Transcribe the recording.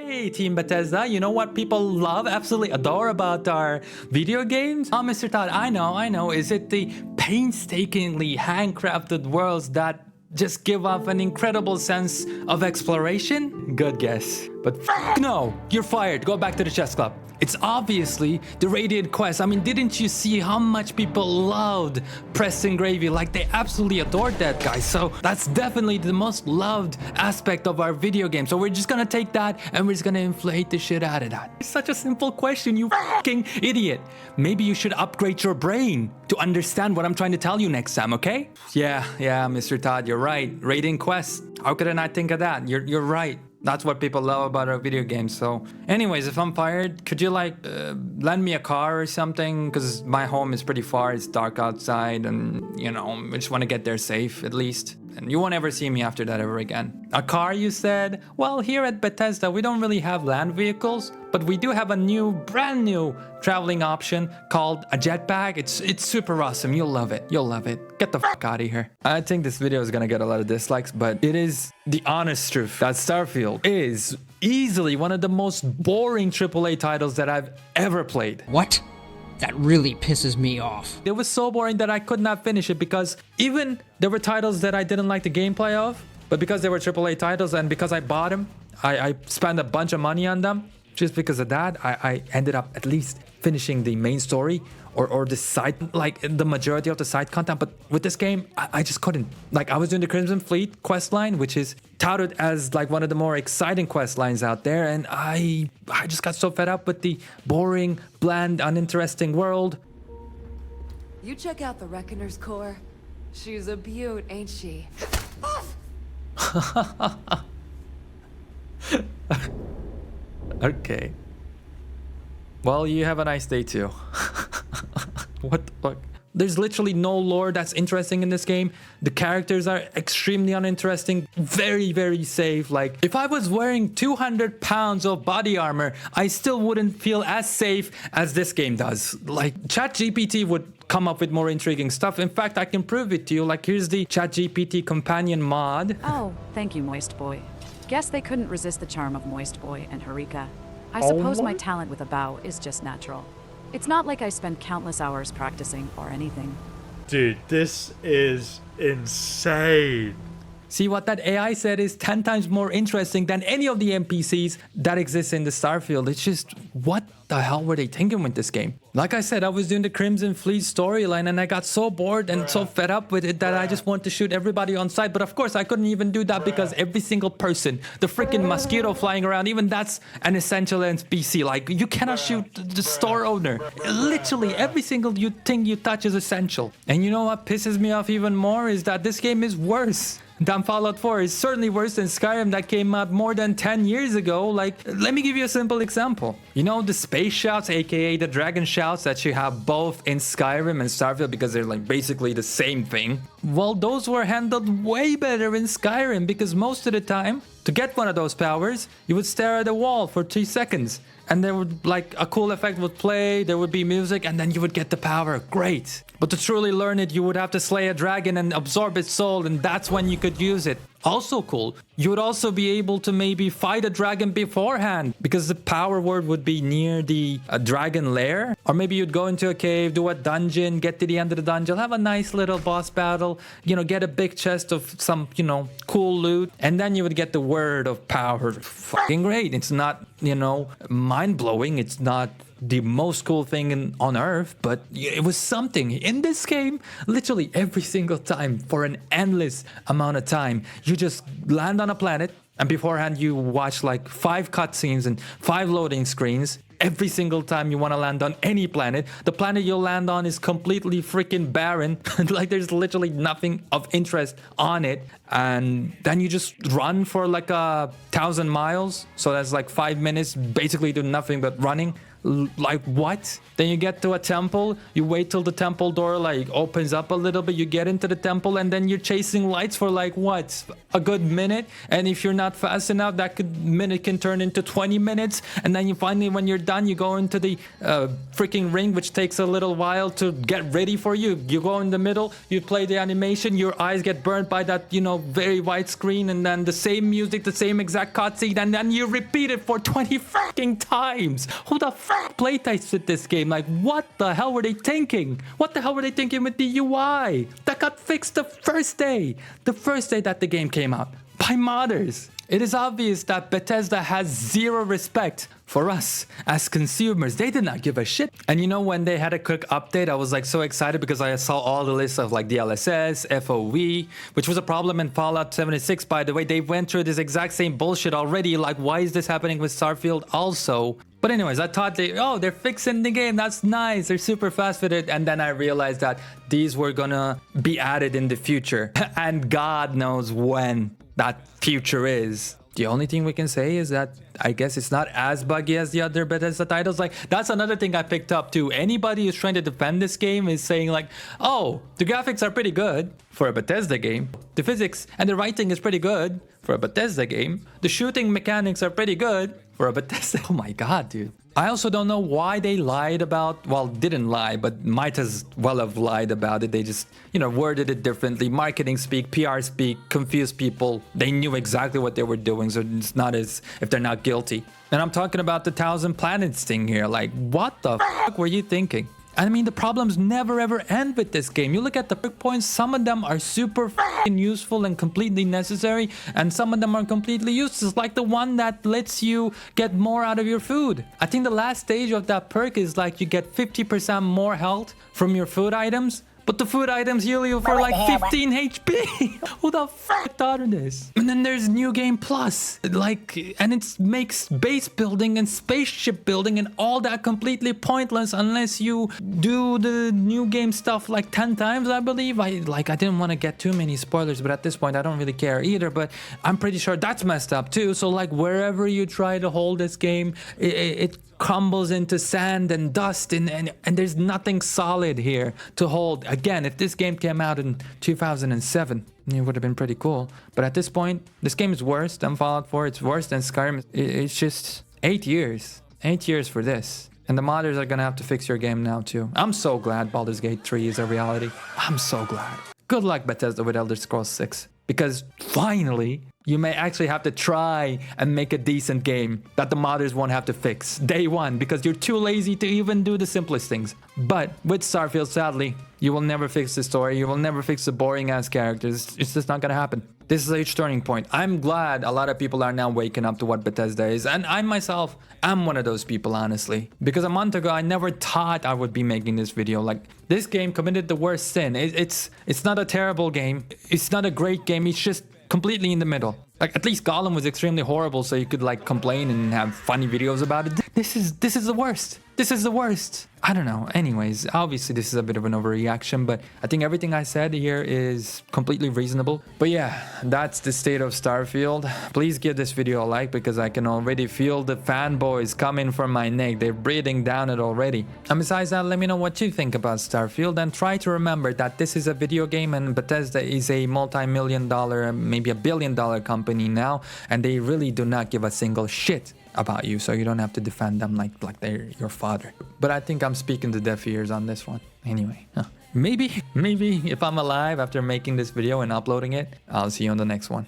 Hey, Team Bethesda, you know what people love, absolutely adore about our video games? Oh, Mr. Todd, I know. Is it the painstakingly handcrafted worlds that just give off an incredible sense of exploration? Good guess. But no, you're fired. Go back to the chess club. It's obviously the Radiant Quest. I mean, didn't you see how much people loved Preston Gravy? Like, they absolutely adored that guy. So that's definitely the most loved aspect of our video game. So we're just gonna take that and we're just gonna inflate the shit out of that. It's such a simple question, you fucking idiot. Maybe you should upgrade your brain to understand what I'm trying to tell you next time, okay? Yeah, Mr. Todd, you're right. Radiant Quest. How could I not think of that? You're right. That's what people love about our video games. So anyways, if I'm fired, could you lend me a car or something? Because my home is pretty far. It's dark outside and, you know, I just want to get there safe at least. And you won't ever see me after that ever again. A car, you said? Well, here at Bethesda, we don't really have land vehicles, but we do have a brand new traveling option called a jetpack. It's super awesome. You'll love it. Get the fuck out of here. I think this video is gonna get a lot of dislikes, but it is the honest truth that Starfield is easily one of the most boring AAA titles that I've ever played. What? That really pisses me off. It was so boring that I could not finish it because even there were titles that I didn't like the gameplay of, but because they were AAA titles and because I bought them, I spent a bunch of money on them. Just because of that, I ended up at least finishing the main story or the side, like the majority of the side content. But with this game, I just couldn't. Like, I was doing the Crimson Fleet quest line, which is touted as like one of the more exciting quest lines out there. And I just got so fed up with the boring, bland, uninteresting world. You check out the Reckoner's core. She's a beaut, ain't she? Okay. Well, you have a nice day too. What the fuck? There's literally no lore that's interesting in this game. The characters are extremely uninteresting, very, very safe. Like, if I was wearing 200 pounds of body armor, I still wouldn't feel as safe as this game does. Like, ChatGPT would come up with more intriguing stuff. In fact, I can prove it to you. Like, here's the ChatGPT companion mod. Oh, thank you, Moist Boy. Guess they couldn't resist the charm of Moist Boy and Harika. I suppose my talent with a bow is just natural. It's not like I spend countless hours practicing or anything. Dude, this is insane. See, what that AI said is 10 times more interesting than any of the NPCs that exist in the Starfield. It's just, what the hell were they thinking with this game? Like I said, I was doing the Crimson Fleet storyline and I got so bored and so fed up with it that I just wanted to shoot everybody on sight. But of course, I couldn't even do that because every single person, the freaking mosquito flying around, even that's an essential NPC. Like, you cannot shoot the store owner. Literally, every single thing you touch is essential. And you know what pisses me off even more is that this game is worse than Fallout 4. Is certainly worse than Skyrim that came out more than 10 years ago. Like, let me give you a simple example. You know the space shouts, aka the dragon shouts that you have both in Skyrim and Starfield because they're like basically the same thing? Well, those were handled way better in Skyrim because most of the time, to get one of those powers, you would stare at a wall for 3 seconds. And there would, like, a cool effect would play, there would be music, and then you would get the power. Great. But to truly learn it, you would have to slay a dragon and absorb its soul, and that's when you could use it. Also cool. You would also be able to maybe fight a dragon beforehand, because the power word would be near the dragon lair. Or maybe you'd go into a cave, do a dungeon, get to the end of the dungeon, have a nice little boss battle, you know, get a big chest of some, you know, cool loot, and then you would get the word of power. Fucking great. It's not, you know, mind-blowing. It's not the most cool thing on earth, but it was something. In this game, literally every single time for an endless amount of time, you just land on a planet and beforehand you watch like 5 cutscenes and 5 loading screens. Every single time you want to land on any planet, the planet you'll land on is completely freaking barren. Like, there's literally nothing of interest on it. And then you just run for like 1,000 miles. So that's like 5 minutes, basically do nothing but running. Like what? Then you get to a temple, you wait till the temple door like opens up a little bit, you get into the temple, and then you're chasing lights for like what? A good minute. And if you're not fast enough, minute can turn into 20 minutes. And then you finally, when you're done, you go into the freaking ring, which takes a little while to get ready for you. You go in the middle, you play the animation, your eyes get burnt by that, you know, very wide screen, and then the same music, the same exact cutscene, and then you repeat it for 20 freaking times. Who the fuck playtests with this game? Like, what the hell were they thinking? What the hell were they thinking with the UI? That got fixed the first day that the game came out by modders. It is obvious that Bethesda has zero respect for us as consumers. They did not give a shit. And you know, when they had a quick update, I was like so excited because I saw all the lists of like DLSS, FOV, which was a problem in Fallout 76, by the way. They went through this exact same bullshit already. Like, why is this happening with Starfield also? But anyways, I thought they're fixing the game. That's nice. They're super fast with it. And then I realized that these were gonna be added in the future. And God knows when that future is. The only thing we can say is that I guess it's not as buggy as the other Bethesda titles. Like, that's another thing I picked up too. Anybody who's trying to defend this game is saying like, oh, the graphics are pretty good for a Bethesda game. The physics and the writing is pretty good for a Bethesda game. The shooting mechanics are pretty good for a Bethesda. Oh my god, dude. I also don't know why they lied about, well, didn't lie, but might as well have lied about it. They just, you know, worded it differently. Marketing speak, PR speak, confused people. They knew exactly what they were doing, so it's not as if they're not guilty. And I'm talking about the 1,000 planets thing here. Like, what the fuck were you thinking? I mean, the problems never ever end with this game. You look at the perk points, some of them are super f***ing useful and completely necessary, and some of them are completely useless, like the one that lets you get more out of your food. I think the last stage of that perk is like you get 50% more health from your food items, but the food items heal you for like 15 HP. Who the fuck thought of this? And then there's New Game Plus, like, and it makes base building and spaceship building and all that completely pointless unless you do the new game stuff like 10 times, I believe. I didn't want to get too many spoilers, but at this point I don't really care either, but I'm pretty sure that's messed up too. So like wherever you try to hold this game, it crumbles into sand and dust, and there's nothing solid here to hold. Again, if this game came out in 2007, it would have been pretty cool. But at this point, this game is worse than Fallout 4. It's worse than Skyrim. It's just 8 years. 8 years for this. And the modders are gonna have to fix your game now too. I'm so glad Baldur's Gate 3 is a reality. I'm so glad. Good luck, Bethesda, with Elder Scrolls 6. Because finally, you may actually have to try and make a decent game that the modders won't have to fix day one because you're too lazy to even do the simplest things. But with Starfield, sadly, you will never fix the story. You will never fix the boring ass characters. It's just not gonna happen. This is a huge turning point. I'm glad a lot of people are now waking up to what Bethesda is. And I myself am one of those people, honestly. Because a month ago, I never thought I would be making this video. Like, this game committed the worst sin. It's not a terrible game. It's not a great game. It's just completely in the middle. Like, at least Gollum was extremely horrible, so you could like complain and have funny videos about it. This is the worst. This is the worst. I don't know. Anyways, obviously this is a bit of an overreaction, but I think everything I said here is completely reasonable. But yeah, that's the state of Starfield. Please give this video a like because I can already feel the fanboys coming from my neck. They're breathing down it already. And besides that, let me know what you think about Starfield, and try to remember that this is a video game and Bethesda is a multi-million-dollar, maybe $1 billion company now, and they really do not give a single shit about you, so you don't have to defend them like they're your father. But I think I'm speaking to deaf ears on this one. Anyway, maybe if I'm alive after making this video and uploading it, I'll see you on the next one.